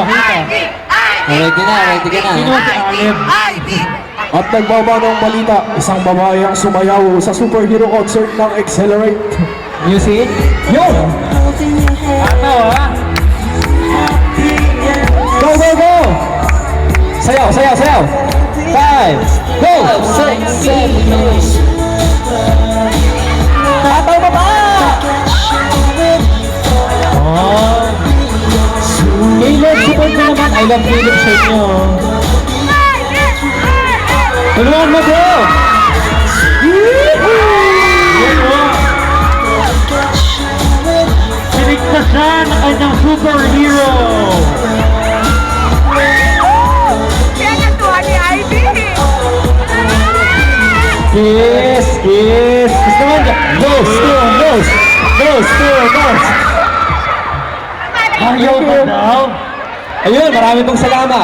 ipakita. Ready na, ready ka na. Sino si Alem? At nagbaba ng balita, isang babae ang sumayaw sa superhero concert ng Accelerate. Music? Yun! Ano ha? Go, go, go! Sayaw, sayaw, sayaw! 5, go! 6, 7, 8. Tataw pa ba? Oh. Caleb, support mo naman. I love Caleb shirt nyo. Tulungan mo, bro! Yan o. Sinikta siya ng kanyang superhero. Kiss, kiss. Gusto mo dyan? Nose, nose, nose, nose. Ayaw ka daw? Ayun, marami pong salamat.